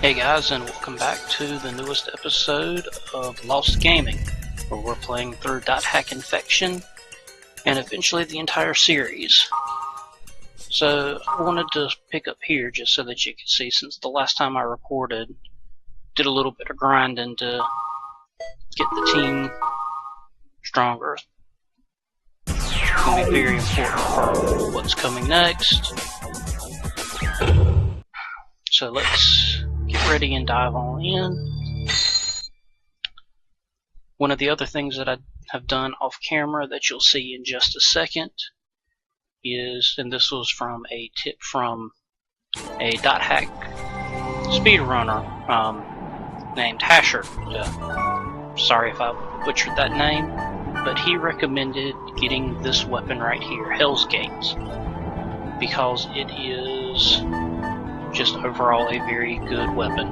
Hey guys, and welcome back to the newest episode of Lost Gaming, where we're playing through .hack Infection and eventually the entire series. So I wanted to pick up here just so that you could see, since the last time I recorded, did a little bit of grinding to get the team stronger. It's going to be very important for what's coming next. So let's get ready and dive on in. One of the other things that I have done off camera that you'll see in just a second is, and this was from a tip from a .hack speedrunner named Hasher. Sorry if I butchered that name, but he recommended getting this weapon right here, Hell's Gate, because it is just overall a very good weapon.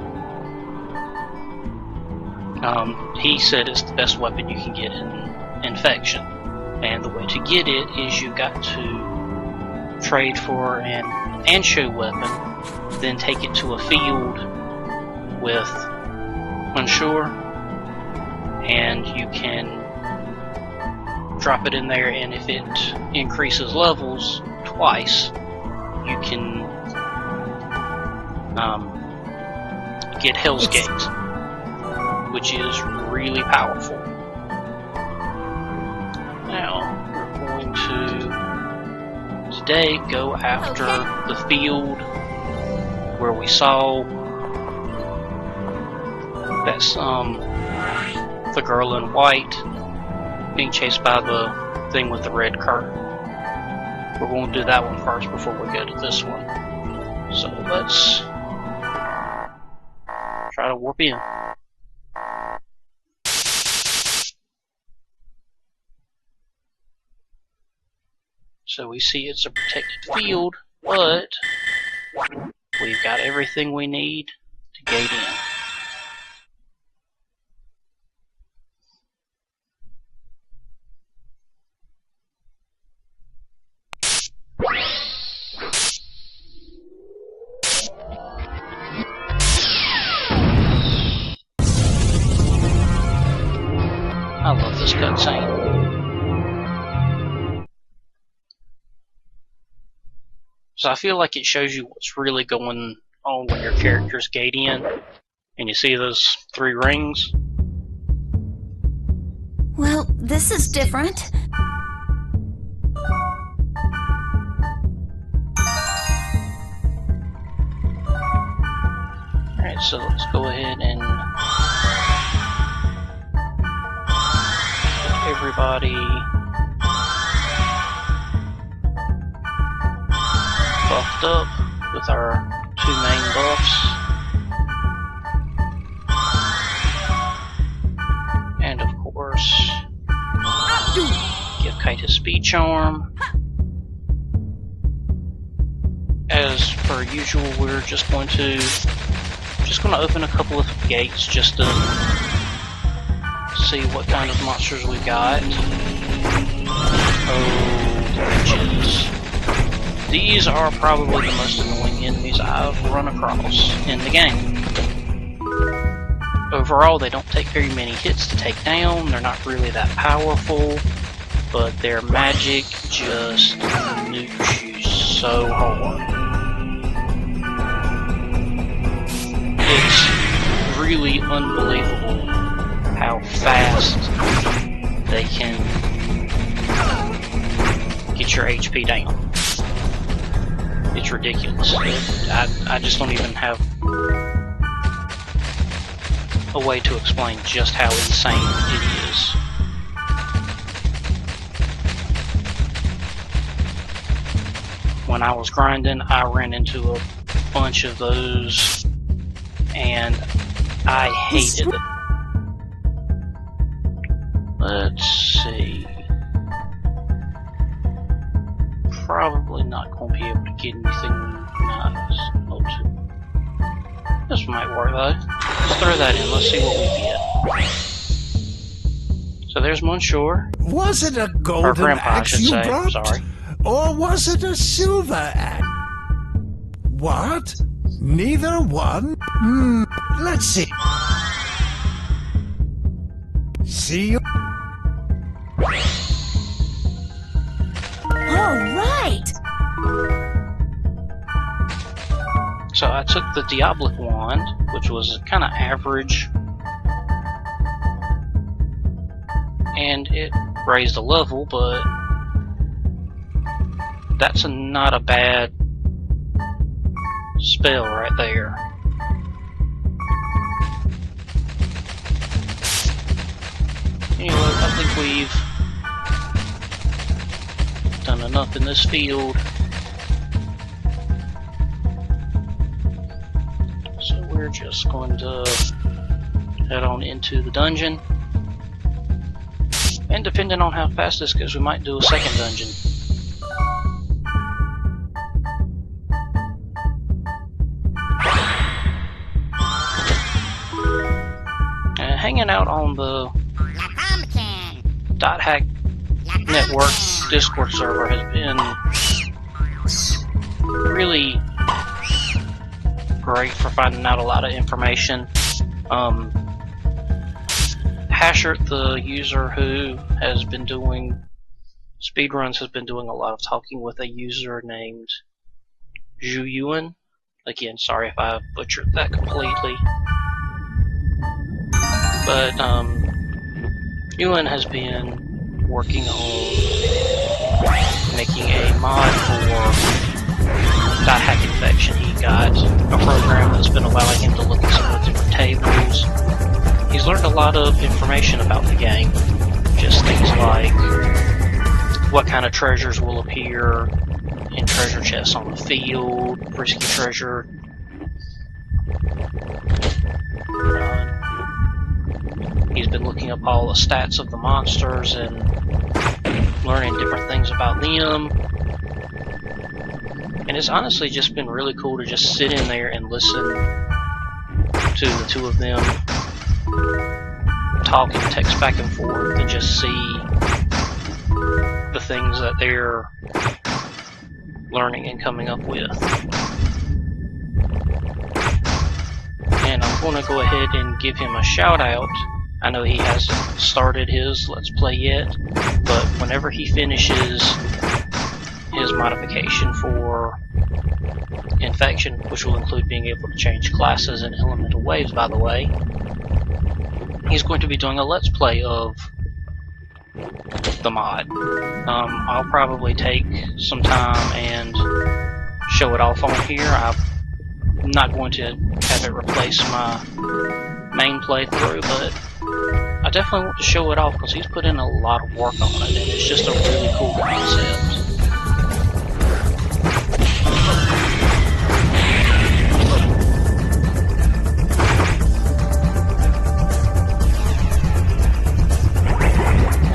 He said it's the best weapon you can get in Infection, and the way to get it is you've got to trade for an Ansho weapon, then take it to a field with Unsure, and you can drop it in there, and if it increases levels twice, you can get Hell's Gate, which is really powerful. Now, we're going to today go after the field where we saw that's the girl in white being chased by the thing with the red curtain. We're going to do that one first before we go to this one. So let's try to warp in. So we see it's a protected field, but we've got everything we need to gate in. I love this cutscene. So I feel like it shows you what's really going on when your characters gate in, and you see those 3 rings. Well, this is different. Alright, so let's go ahead and get everybody buffed up with our 2 main buffs. And of course, give Kite his speed charm. As per usual, we're just going to open a couple of gates just to see what kind of monsters we got. Oh, the witches. These are probably the most annoying enemies I've run across in the game. Overall, they don't take very many hits to take down, they're not really that powerful, but their magic just nukes you so hard. It's really unbelievable how fast they can get your HP down. It's ridiculous. I just don't even have a way to explain just how insane it is. When I was grinding, I ran into a bunch of those, and I hated it. Let's see. Probably not going to be able to get anything nice. This might work though. Let's throw that in. Let's see what we get. So there's Monsieur. Was it a golden Or Grandpa, I axe should you say. brought? Sorry. Or was it a silver axe? What? Neither one? Let's see. See you. All right. So I took the Diabolic Wand, which was kind of average, and it raised a level, but that's not a bad spell right there. Anyway, I think we've done enough in this field. So we're just going to head on into the dungeon. And depending on how fast this goes, we might do a second dungeon. Hanging out on the .hack network Discord server has been really great for finding out a lot of information. Hashert, the user who has been doing speedruns, has been doing a lot of talking with a user named Zhu Yuan. Again, sorry if I butchered that completely. But Yuan has been working on making a mod for .hack Infection. He got a program that's been allowing him to look at some of the different tables. He's learned a lot of information about the game. Just things like what kind of treasures will appear in treasure chests on the field, risky treasure. He's been looking up all the stats of the monsters and learning different things about them. And it's honestly just been really cool to just sit in there and listen to the two of them talk and text back and forth and just see the things that they're learning and coming up with. And I'm going to go ahead and give him a shout out. I know he hasn't started his Let's Play yet, but whenever he finishes his modification for Infection, which will include being able to change classes and elemental waves, by the way, he's going to be doing a Let's Play of the mod. I'll probably take some time and show it off on here. I'm not going to have it replace my main playthrough, but I definitely want to show it off because he's put in a lot of work on it, and it's just a really cool concept.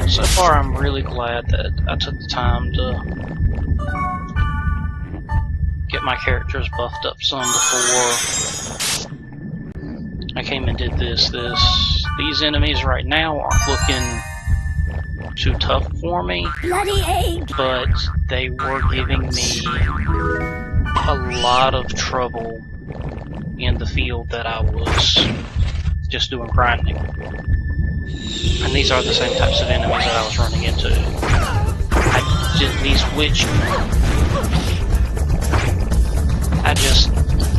And so far, I'm really glad that I took the time to get my characters buffed up some before I came and did this. These enemies right now aren't looking too tough for me, Bloody egg. but they were giving me a lot of trouble in the field that I was just doing grinding. And these are the same types of enemies that I was running into.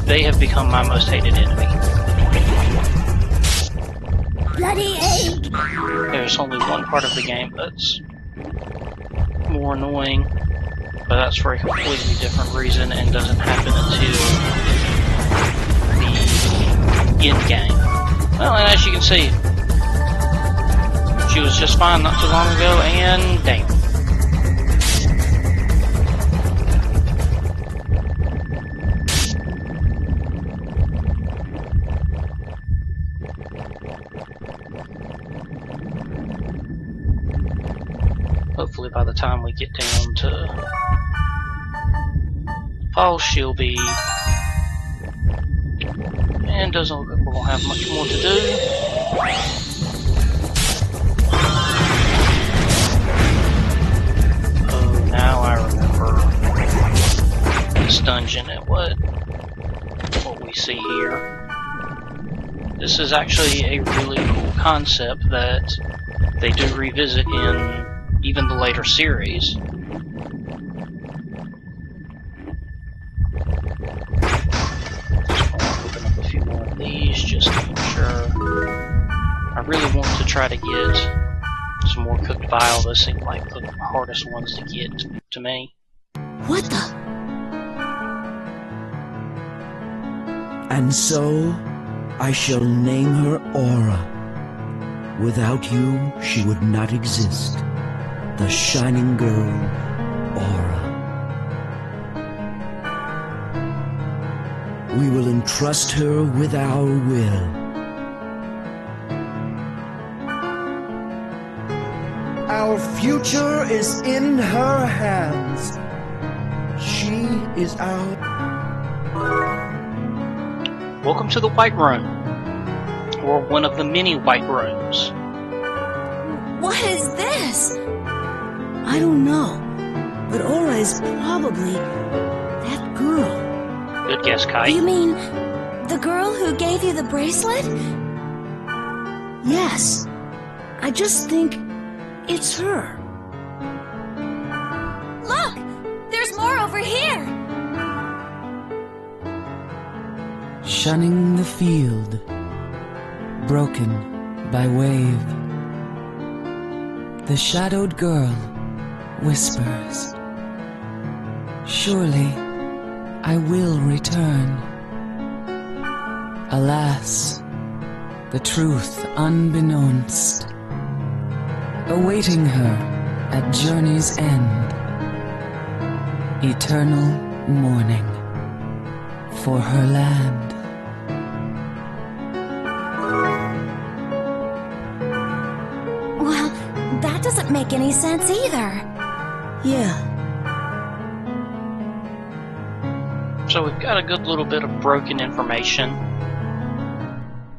They have become my most hated enemy. Bloody egg. There's only one part of the game that's more annoying, but that's for a completely different reason and doesn't happen until the end game. Well, and as you can see, she was just fine not too long ago, and damn. Hopefully by the time we get down to fall, she'll be... And doesn't look like we'll have much more to do. Oh, now I remember this dungeon and what see here. This is actually a really cool concept that they do revisit in even the later series. Open up a few more of these just to make sure. I really want to try to get some more cooked bile. Those seem like the hardest ones to get to me. What the? And so, I shall name her Aura. Without you, she would not exist. The shining girl, Aura. We will entrust her with our will. Our future is in her hands. She is our... Welcome to the White Room, or one of the many White Rooms. What is this? I don't know, but Aura is probably that girl. Good guess, Kai. You mean the girl who gave you the bracelet? Yes. I just think it's her. Look! There's more over here! Shunning the field, broken by wave, the shadowed girl whispers, surely I will return. Alas, the truth unbeknownst, awaiting her at journey's end, eternal mourning for her land. Well, that doesn't make any sense either. Yeah. So we've got a good little bit of broken information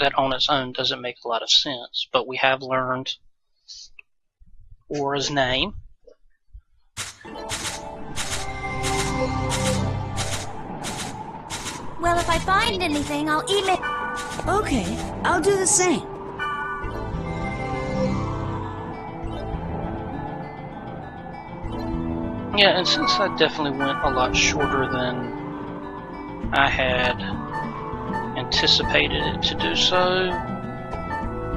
that on its own doesn't make a lot of sense, but we have learned Aura's name. Well, if I find anything, I'll email... Okay, I'll do the same. Yeah, and since that definitely went a lot shorter than I had anticipated it to do so,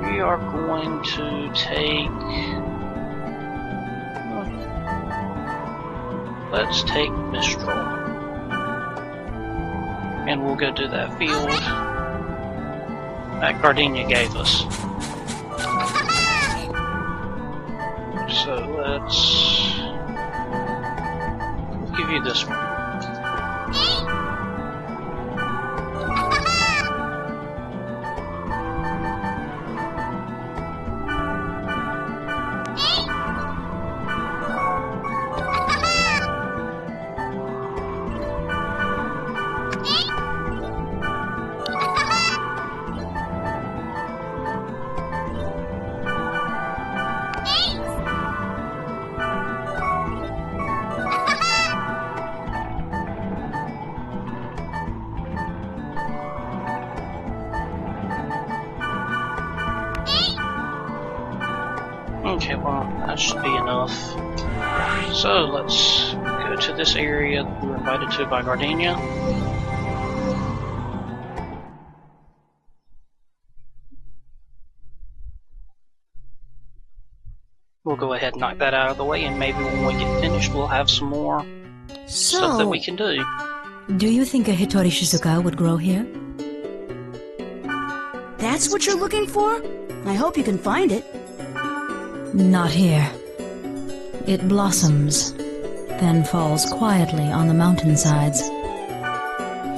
we are going to take... Let's take Mistral. And we'll go do that field that Gardenia gave us. So let's give you this one. Okay, well, that should be enough. So, let's go to this area that we were invited to by Gardenia. We'll go ahead and knock that out of the way, and maybe when we get finished, we'll have some more stuff that we can do. Do you think a Hitori Shizuka would grow here? That's what you're looking for? I hope you can find it. Not here. It blossoms, then falls quietly on the mountainsides.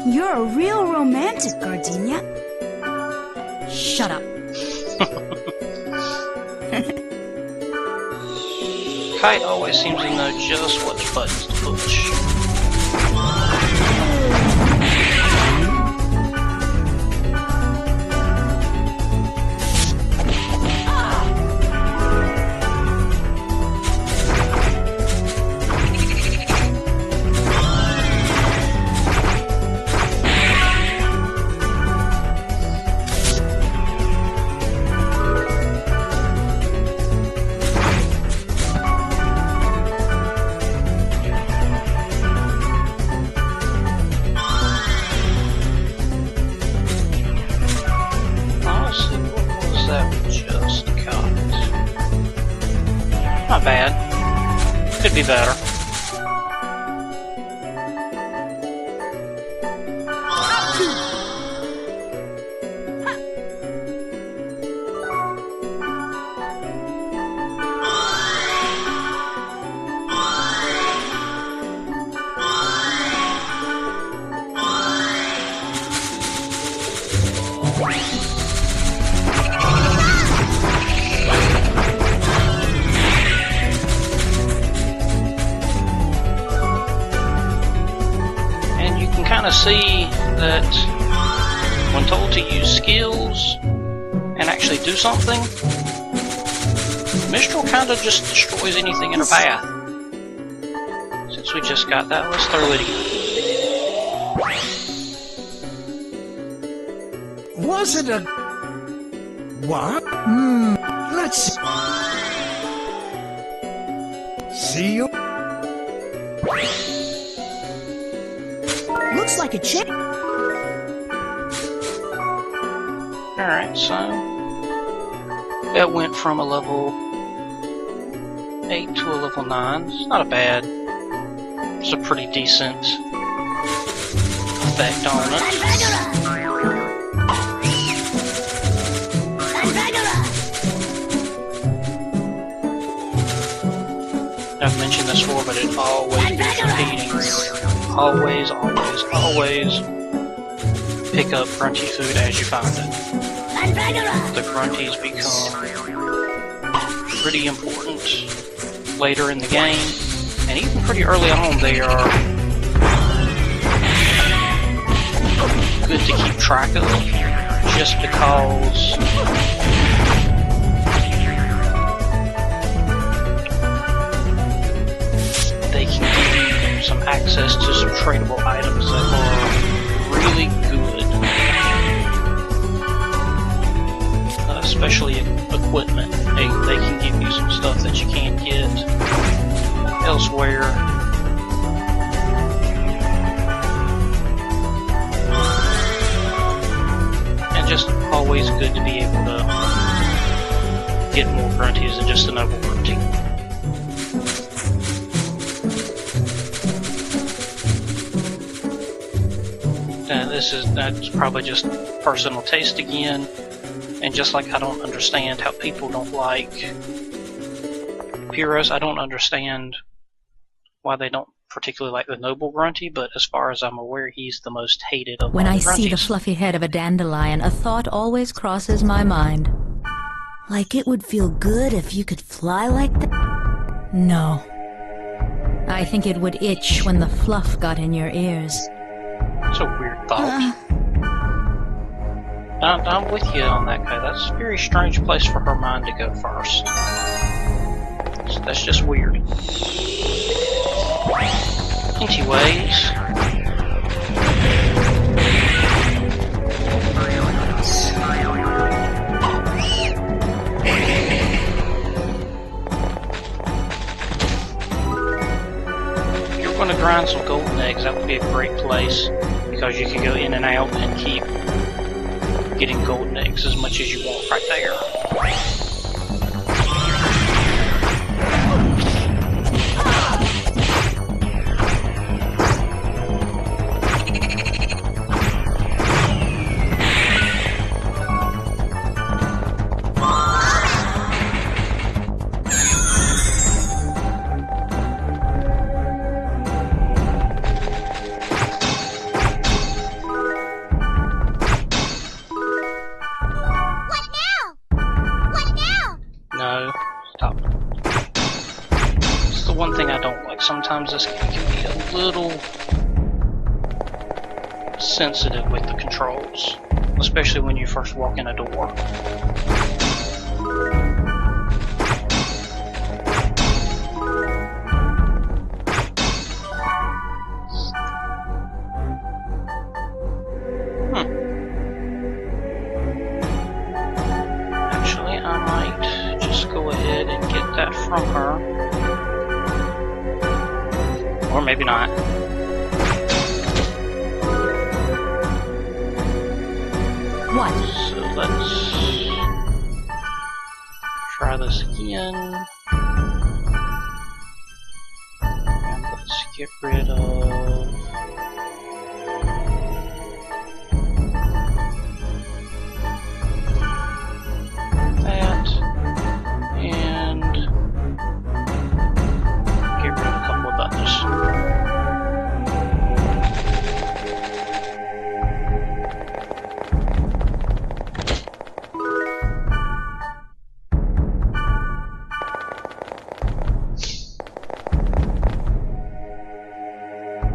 You're a real romantic, Gardenia. Shut up. Kite always seems to know just which buttons to push. not bad. Could be better. Kind of see that when told to use skills and actually do something, Mistral kind of just destroys anything in her path. Since we just got that, let's throw it again. Was it a... what? Let's... see you. Looks like a chick. Alright, so that went from a level 8 to a level 9. It's not a bad, it's a pretty decent effect on it. I've mentioned this before, but it always is repeating. Always pick up grunty food as you find it. The grunties become pretty important later in the game, and even pretty early on they are good to keep track of, just because they can give you some access to some tradable items that are really good. Especially equipment. They can give you some stuff that you can't get elsewhere. And just always good to be able to get more grunties than just a noble grunty. That's probably just personal taste again, and just like I don't understand how people don't like Pyros, I don't understand why they don't particularly like the noble grunty, but as far as I'm aware, he's the most hated of When all I the grunties. see the fluffy head of a dandelion, a thought always crosses my mind. Like it would feel good if you could fly like that? No. I think it would itch when the fluff got in your ears. It's a weird thought. I'm with you on that, guy. That's a very strange place for her mind to go first. That's just weird. Anyways. If you're going to grind some golden eggs, that would be a great place, because you can go in and out and keep getting golden eggs as much as you want right there. No, stop. It's the one thing I don't like. Sometimes this game can be a little sensitive with the controls, especially when you first walk in a door. Actually, I might just go ahead and get that from her. Or maybe not. What? So let's try this again. get rid of that, and get rid of a couple of others.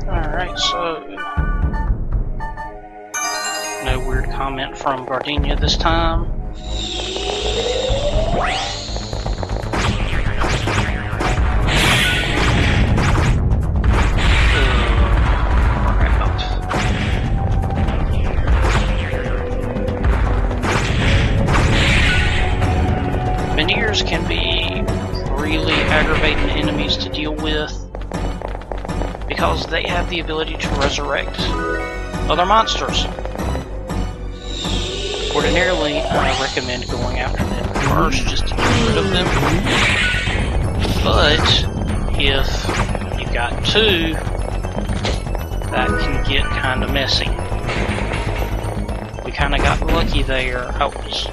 Alright, so no weird comment from Gardenia this time. Bandiers can be really aggravating enemies to deal with because they have the ability to resurrect other monsters. Ordinarily, I recommend going after them first just to get rid of them. But if you've got two, that can get kind of messy. We kind of got lucky there. I was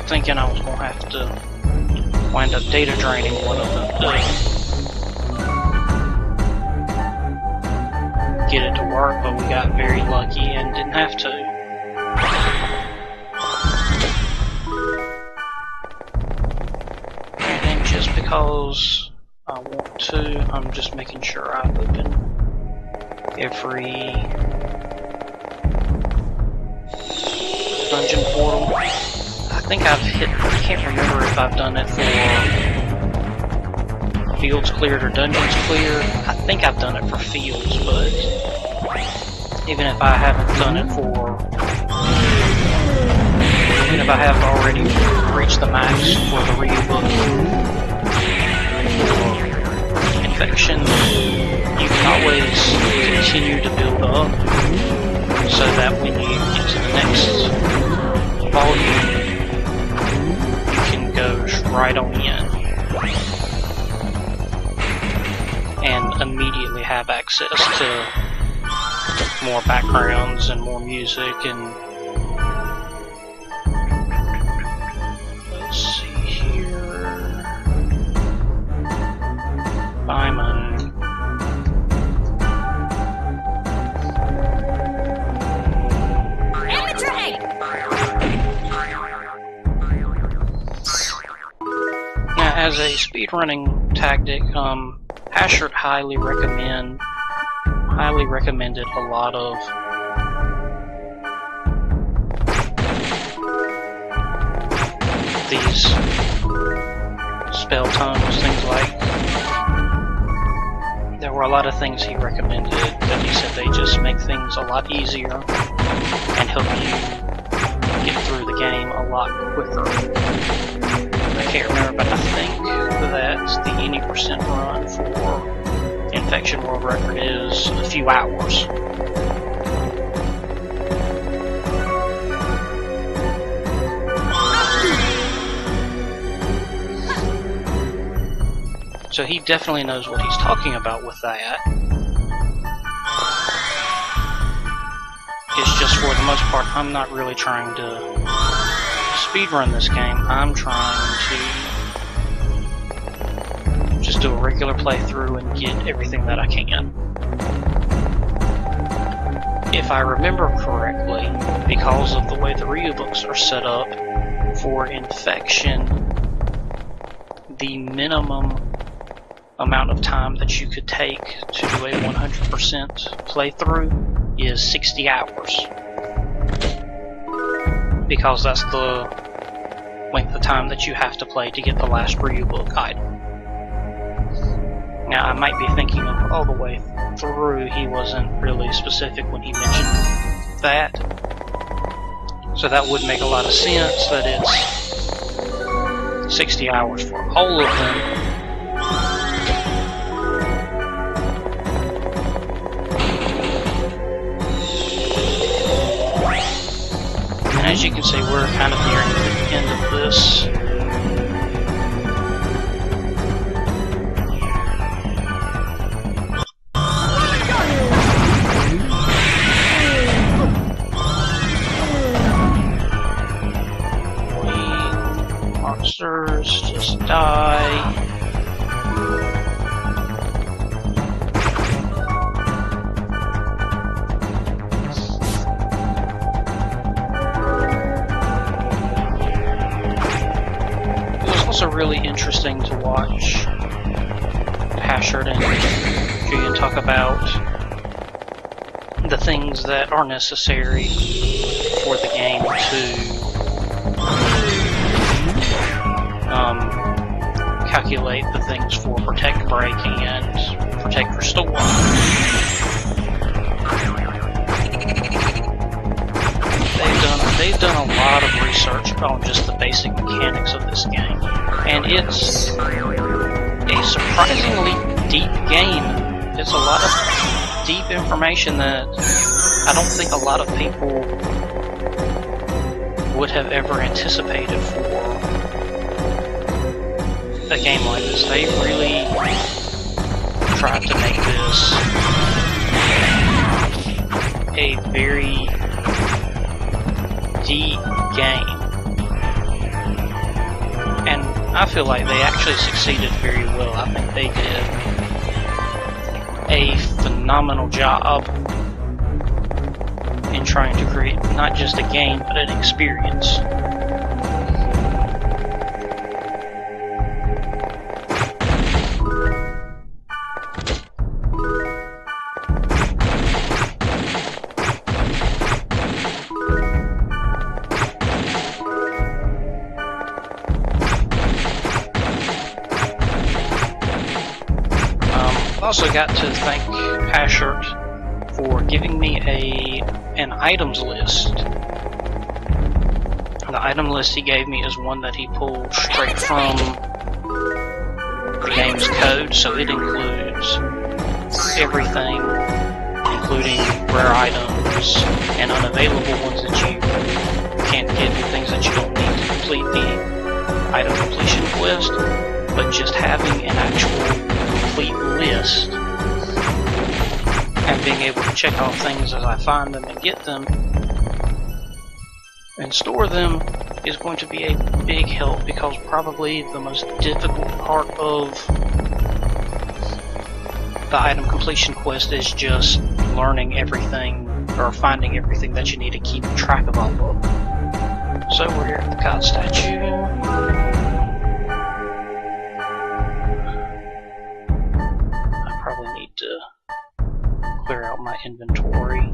thinking I was going to have to wind up data draining one of them to get it to work, but we got very lucky and didn't have to. And just because I want to, I'm just making sure I open every dungeon portal. I think I've hit, I can't remember if I've done it for fields cleared or dungeons cleared. I think I've done it for fields, but even if I haven't done it for, even if I have already reached the max for the real infection, you can always continue to build up so that when you get to the next volume, goes right on in and immediately have access to more backgrounds and more music. And let's see here, Bimon. As a speedrunning tactic, Hashert highly recommended a lot of these spell tomes, things like. There were a lot of things he recommended that he said they just make things a lot easier and help you get through the game a lot quicker. I can't remember, but I think that the 80% run for Infection World Record is a few hours. So he definitely knows what he's talking about with that. It's just for the most part, I'm not really trying to speedrun this game. I'm trying to just do a regular playthrough and get everything that I can. If I remember correctly, because of the way the Ryu books are set up for Infection, the minimum amount of time that you could take to do a 100% playthrough is 60 hours. Because that's the length of time that you have to play to get the last Ryu book item. Now, I might be thinking of all the way through, he wasn't really specific when he mentioned that. So that would make a lot of sense that it's 60 hours for all of them. And as you can see, we're kind of nearing the end of this. also really interesting to watch Hashard and Julian talk about the things that are necessary for the game to calculate the things for protect, break, and protect, restore. They've done a lot of research on just the basic mechanics of this game, and it's a surprisingly deep game. It's a lot of deep information that I don't think a lot of people would have ever anticipated for a game like this. They really tried to make this a very deep game, and I feel like they actually succeeded very well. I think they did a phenomenal job in trying to create not just a game, but an experience. Also got to thank Hashard for giving me an items list. The item list he gave me is one that he pulled straight from the game's code, so it includes everything, including rare items and unavailable ones that you can't get, things that you don't need to complete the item completion quest, but just having an actual complete list and being able to check off things as I find them and get them and store them is going to be a big help, because probably the most difficult part of the item completion quest is just learning everything or finding everything that you need to keep track of all of them. So we're here at the God statue. To clear out my inventory.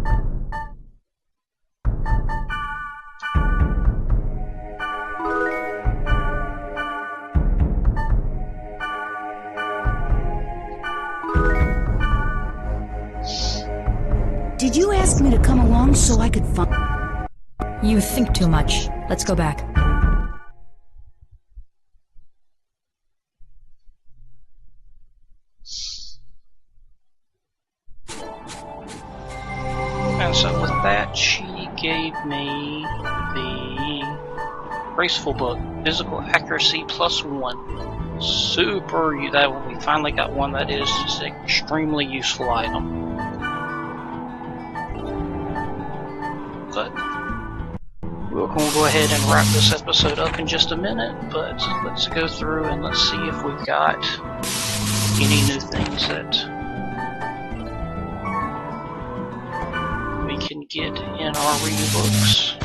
Did you ask me to come along so I could find... You think too much. Let's go back. And so with that, she gave me the Graceful Book, Physical Accuracy +1. Super, that one, we finally got one that is just an extremely useful item. But we'll go ahead and wrap this episode up in just a minute, but let's go through and let's see if we've got any new things that we can get in our reading books.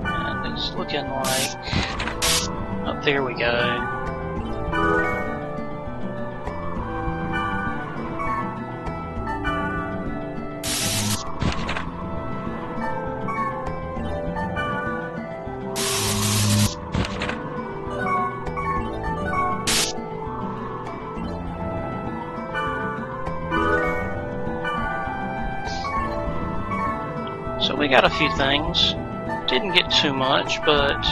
And it's looking like, oh, there we go. So we got a few things. Didn't get too much, but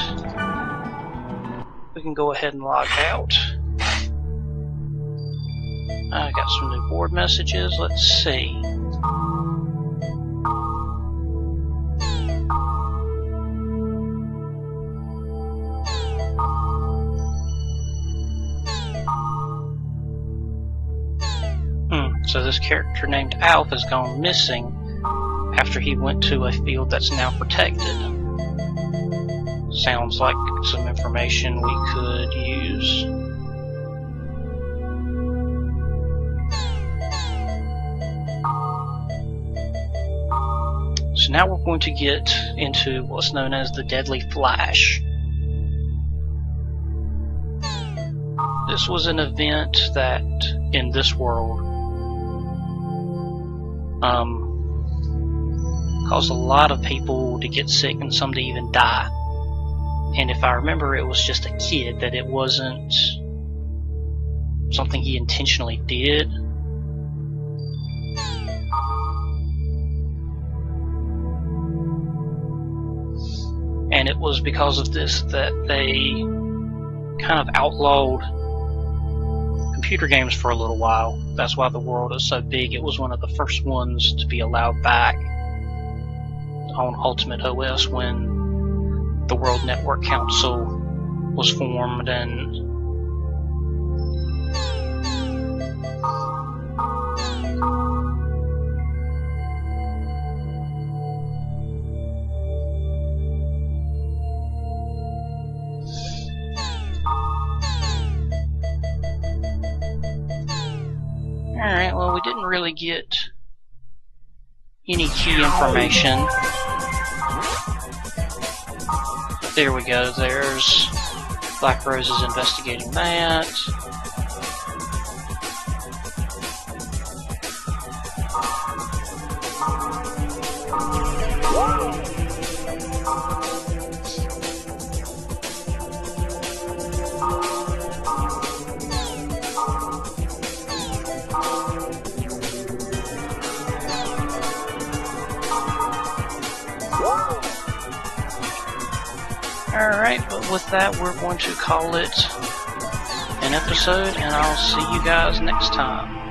we can go ahead and log out. I got some new board messages. Let's see. So this character named Alf has gone missing after he went to a field that's now protected. Sounds like some information we could use. So now we're going to get into what's known as the Deadly Flash. This was an event that, in this world, caused a lot of people to get sick and some to even die. And if I remember, it was just a kid, that it wasn't something he intentionally did. And it was because of this that they kind of outlawed computer games for a little while. That's why the world is so big. It was one of the first ones to be allowed back on Ultimate OS when the World Network Council was formed. And alright, well, we didn't really get any key information. There we go, there's Black Rose is investigating that. Alright, but with that, we're going to call it an episode, and I'll see you guys next time.